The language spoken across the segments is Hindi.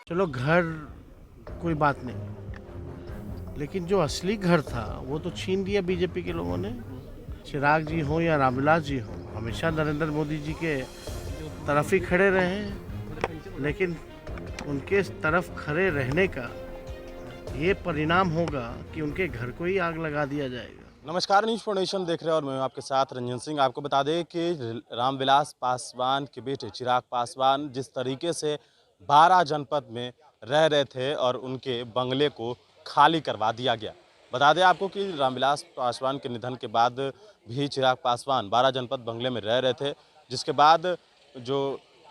चलो घर कोई बात नहीं, लेकिन जो असली घर था वो तो छीन लिया बीजेपी के लोगों ने। चिराग जी हो या रामविलास जी हो, हमेशा नरेंद्र मोदी जी के तरफ ही खड़े रहे हैं, लेकिन उनके तरफ खड़े रहने का ये परिणाम होगा कि उनके घर को ही आग लगा दिया जाएगा। नमस्कार, न्यूज़ फाउंडेशन देख रहे हैं और मैं हूं आपके साथ रंजन सिंह। आपको बता दें कि रामविलास पासवान के बेटे चिराग पासवान जिस तरीके से 12 जनपद में रह रहे थे और उनके बंगले को खाली करवा दिया गया। बता दें आपको कि रामविलास पासवान के निधन के बाद भी चिराग पासवान 12 जनपद बंगले में रह रहे थे, जिसके बाद जो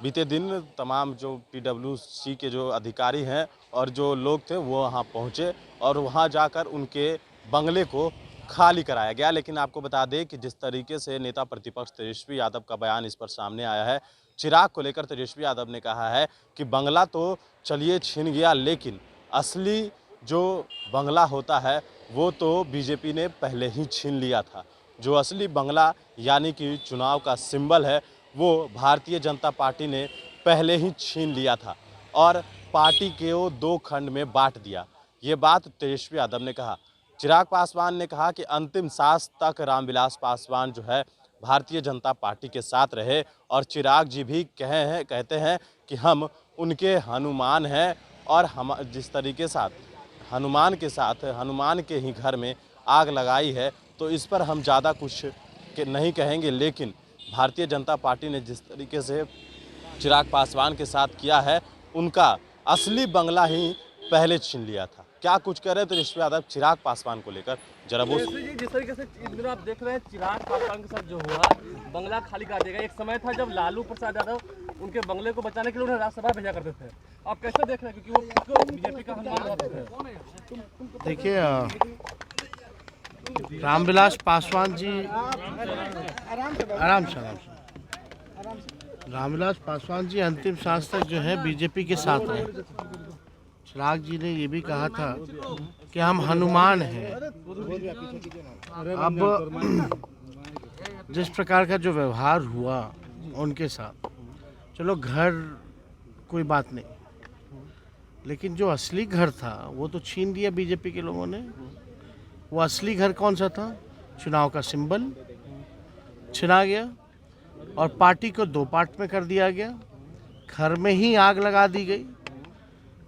बीते दिन तमाम जो PWC के जो अधिकारी हैं और जो लोग थे वो वहाँ पहुँचे और वहाँ जाकर उनके बंगले को खाली कराया गया। लेकिन आपको बता दें कि जिस तरीके से नेता प्रतिपक्ष तेजस्वी यादव का बयान इस पर सामने आया है, चिराग को लेकर तेजस्वी यादव ने कहा है कि बंगला तो चलिए छीन गया, लेकिन असली जो बंगला होता है वो तो बीजेपी ने पहले ही छीन लिया था। जो असली बंगला यानी कि चुनाव का सिंबल है वो भारतीय जनता पार्टी ने पहले ही छीन लिया था और पार्टी के वो 2 खंड में बांट दिया। ये बात तेजस्वी यादव ने कहा। चिराग पासवान ने कहा कि अंतिम सांस तक रामविलास पासवान जो है भारतीय जनता पार्टी के साथ रहे और चिराग जी भी कहते हैं कि हम उनके हनुमान हैं और हम जिस तरीके से हनुमान के ही घर में आग लगाई है, तो इस पर हम ज़्यादा कुछ नहीं कहेंगे। लेकिन भारतीय जनता पार्टी ने जिस तरीके से चिराग पासवान के साथ किया है, उनका असली बंगला ही पहले छीन लिया था। क्या कुछ कह रहे थे तेजस्वी यादव चिराग पासवान को लेकर, जरा वो जिस तरीके से इन दिनों आप देख रहे हैं चिराग पासवान के साथ जो हुआ, बंगला खाली कर देगा। एक समय था जब लालू प्रसाद यादव उनके बंगले को बचाने के लिए उन्हें राज्यसभा भेजा करते थे। आप कैसे देख रहे हैं, क्योंकि वो बीजेपी का हनुमान थे। देखिए, रामविलास पासवान जी आराम से रामविलास पासवान जी अंतिम सांस तक जो है बीजेपी के साथ रहे। चिराग जी ने ये भी कहा था कि हम हनुमान हैं। अब जिस प्रकार का जो व्यवहार हुआ उनके साथ, चलो घर कोई बात नहीं, लेकिन जो असली घर था वो तो छीन लिया बीजेपी के लोगों ने। वो असली घर कौन सा था? चुनाव का सिंबल छिना गया और पार्टी को 2 पार्ट में कर दिया गया। घर में ही आग लगा दी गई,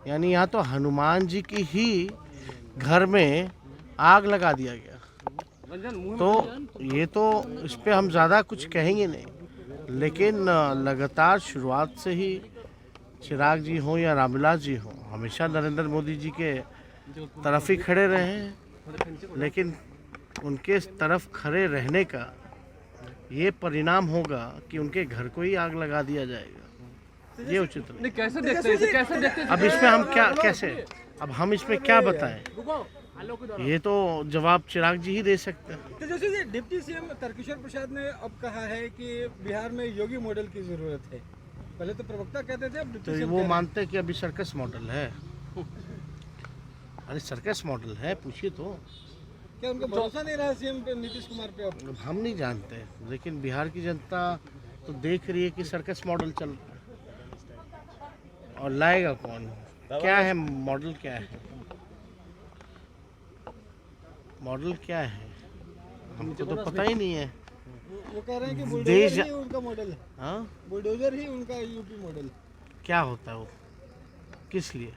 यानी यहाँ तो हनुमान जी की ही घर में आग लगा दिया गया। तो ये तो इस पे हम ज़्यादा कुछ कहेंगे नहीं, लेकिन लगातार शुरुआत से ही चिराग जी हो या रामविलास जी हो, हमेशा नरेंद्र मोदी जी के तरफ ही खड़े रहे हैं, लेकिन उनके तरफ खड़े रहने का ये परिणाम होगा कि उनके घर को ही आग लगा दिया जाएगा। ये उचित नहीं। कैसे देखते हैं? अब इसमें हम हम इसमें क्या बताएं? ये तो जवाब चिराग जी ही दे सकते हैं। तो जैसे डिप्टी सीएम तारकिशोर प्रसाद ने अब कहा है कि बिहार में योगी मॉडल की जरूरत है। पहले तो प्रवक्ता कहते थे, अब डिप्टी सीएम वो मानते हैं कि अभी सर्कस मॉडल है। अरे सर्कस मॉडल है, पूछिए तो। क्या उनका भरोसा नहीं रहा सीएम पे, नीतीश कुमार पे? अब हम नहीं जानते, लेकिन बिहार की जनता तो देख रही है कि सर्कस मॉडल चल रहा है। और लाएगा कौन? क्या है मॉडल? क्या है मॉडल? क्या है हमको तो पता ही नहीं है। वो कह रहे हैं कि बुलडोजर ही उनका मॉडल है। हाँ, बुलडोजर ही उनका यूपी मॉडल। क्या होता है वो? किस लिए?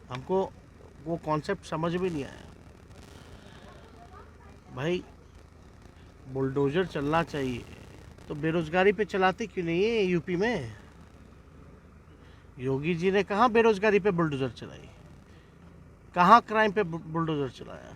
हमको वो कॉन्सेप्ट समझ में नहीं आया भाई। बुलडोजर चलना चाहिए तो बेरोजगारी पे चलाते क्यों नहीं है यूपी में? योगी जी ने कहाँ बेरोजगारी पे बुलडोजर चलाई? कहाँ क्राइम पे बुलडोजर चलाया?